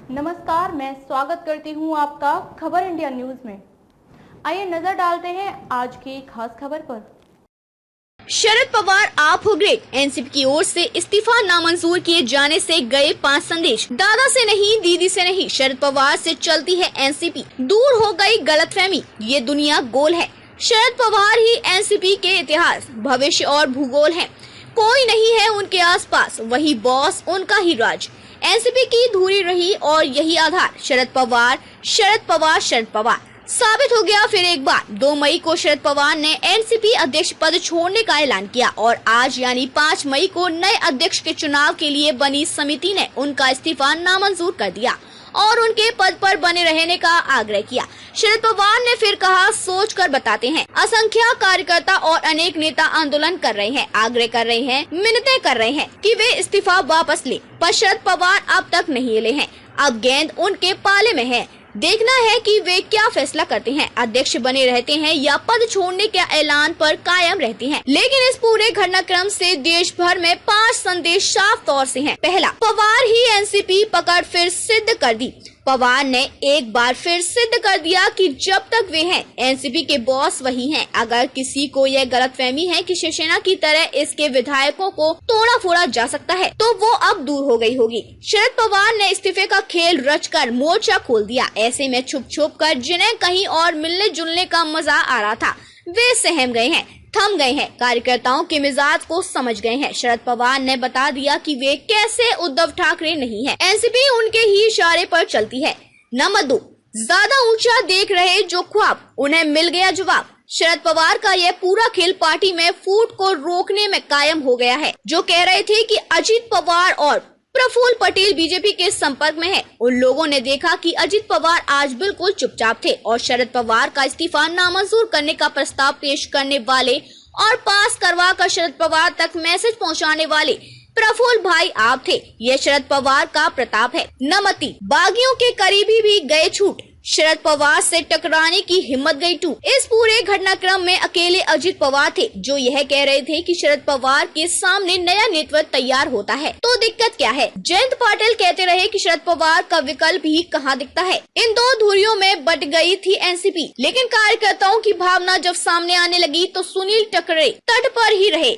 नमस्कार, मैं स्वागत करती हूं आपका खबर इंडिया न्यूज में। आइए नजर डालते हैं आज की खास खबर पर। शरद पवार आप हो ग्रेट। एनसीपी की ओर से इस्तीफा नामंजूर किए जाने से गए 5 संदेश। दादा से नहीं, दीदी से नहीं, शरद पवार से चलती है एनसीपी। दूर हो गई गलतफहमी, ये दुनिया गोल है। शरद पवार ही एनसीपी के इतिहास, भविष्य और भूगोल हैं। कोई नहीं है उनके आसपास, वही बॉस, उनका ही राज। एनसीपी की धुरी रही और यही आधार। शरद पवार, शरद पवार, शरद पवार साबित हो गया फिर एक बार। 2 मई को शरद पवार ने एनसीपी अध्यक्ष पद छोड़ने का ऐलान किया और आज यानी 5 मई को नए अध्यक्ष के चुनाव के लिए बनी समिति ने उनका इस्तीफा नामंजूर कर दिया और उनके पद पर बने रहने का आग्रह किया। शरद पवार ने फिर कहा, सोच कर बताते हैं। असंख्य कार्यकर्ता और अनेक नेता आंदोलन कर रहे हैं, आग्रह कर रहे हैं, मिन्नतें कर रहे हैं कि वे इस्तीफा वापस ले, पर शरद पवार अब तक नहीं ले हैं। अब गेंद उनके पाले में है। देखना है कि वे क्या फैसला करते हैं, अध्यक्ष बने रहते हैं या पद छोड़ने के ऐलान पर कायम रहते हैं। लेकिन इस पूरे घटनाक्रम से देश भर में 5 संदेश साफ तौर से हैं। पहला, पवार ही एनसीपी पकड़ फिर सिद्ध कर दी। पवार ने एक बार फिर सिद्ध कर दिया कि जब तक वे हैं, एनसीपी के बॉस वही हैं। अगर किसी को यह गलतफहमी है कि शिवसेना की तरह इसके विधायकों को तोड़ा फोड़ा जा सकता है, तो वो अब दूर हो गई होगी। शरद पवार ने इस्तीफे का खेल रचकर मोर्चा खोल दिया। ऐसे में छुप छुप कर जिन्हें कहीं और मिलने जुलने का मजा आ रहा था, वे सहम गए हैं, थम गए हैं, कार्यकर्ताओं के मिजाज को समझ गए हैं। शरद पवार ने बता दिया कि वे कैसे उद्धव ठाकरे नहीं है, एनसीपी उनके ही इशारे पर चलती है। नंबर 2, ज्यादा ऊंचा देख रहे जो ख्वाब, उन्हें मिल गया जवाब। शरद पवार का यह पूरा खेल पार्टी में फूट को रोकने में कायम हो गया है। जो कह रहे थे कि अजित पवार और प्रफुल्ल पटेल बीजेपी के संपर्क में है, उन लोगों ने देखा कि अजित पवार आज बिल्कुल चुपचाप थे और शरद पवार का इस्तीफा नामंजूर करने का प्रस्ताव पेश करने वाले और पास करवा कर शरद पवार तक मैसेज पहुंचाने वाले प्रफुल्ल भाई आप थे। यह शरद पवार का प्रताप है। नंबर 3, बागियों के करीबी भी गए छूट, शरद पवार से टकराने की हिम्मत गई टूट। इस पूरे घटनाक्रम में अकेले अजित पवार थे जो यह कह रहे थे कि शरद पवार के सामने नया नेतृत्व तैयार होता है तो दिक्कत क्या है। जयंत पाटिल कहते रहे कि शरद पवार का विकल्प ही कहाँ दिखता है। इन 2 धुरियों में बट गई थी एनसीपी, लेकिन कार्यकर्ताओं की भावना जब सामने आने लगी तो सुनील टकरे तट पर ही रहे।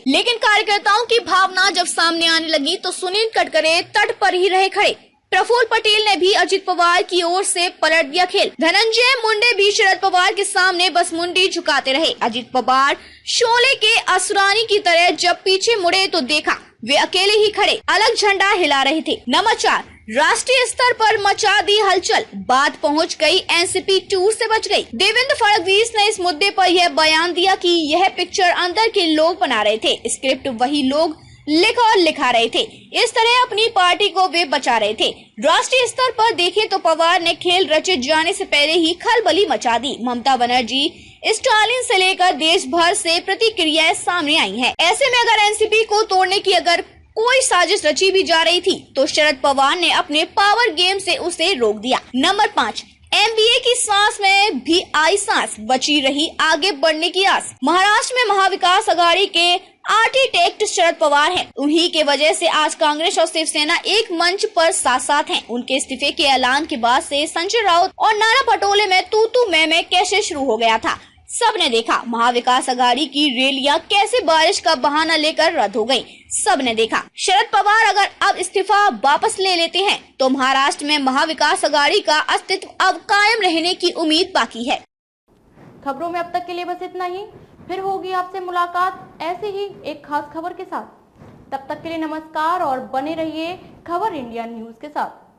तट पर ही रहे खड़े। प्रफुल्ल पटेल ने भी अजित पवार की ओर से पलट दिया खेल। धनंजय मुंडे भी शरद पवार के सामने बस मुंडी झुकाते रहे। अजित पवार शोले के असुरानी की तरह जब पीछे मुड़े तो देखा वे अकेले ही खड़े अलग झंडा हिला रहे थे। नंबर 4, राष्ट्रीय स्तर पर मचा दी हलचल, बात पहुंच गई एनसीपी टूर से बच गई। देवेंद्र फडणवीस ने इस मुद्दे पर यह बयान दिया कि यह पिक्चर अंदर के लोग बना रहे थे, स्क्रिप्ट वही लोग लिखा रहे थे। इस तरह अपनी पार्टी को वे बचा रहे थे। राष्ट्रीय स्तर पर देखें तो पवार ने खेल रचे जाने से पहले ही खलबली मचा दी। ममता बनर्जी, स्टालिन से लेकर देश भर से प्रतिक्रियाएं सामने आई हैं। ऐसे में अगर एनसीपी को तोड़ने की अगर कोई साजिश रची भी जा रही थी तो शरद पवार ने अपने पावर गेम से उसे रोक दिया। नंबर 5, एमबीए की सांस में भी आई सांस, बची रही आगे बढ़ने की आस। महाराष्ट्र में महाविकास आघाड़ी के आर्किटेक्ट शरद पवार हैं। उन्हीं के वजह से आज कांग्रेस और शिवसेना एक मंच पर साथ साथ हैं। उनके इस्तीफे के ऐलान के बाद से संजय राउत और नाना पटोले में तू मैं कैसे शुरू हो गया था, सबने देखा। महाविकास आघाड़ी की रैलियां कैसे बारिश का बहाना लेकर रद्द हो गयी, सबने देखा। शरद पवार अगर अब इस्तीफा वापस ले लेते हैं तो महाराष्ट्र में महाविकास आघाड़ी का अस्तित्व अब कायम रहने की उम्मीद बाकी है। खबरों में अब तक के लिए बस इतना ही। फिर होगी आपसे मुलाकात ऐसे ही एक खास खबर के साथ। तब तक के लिए नमस्कार और बने रहिए खबर इंडिया न्यूज के साथ।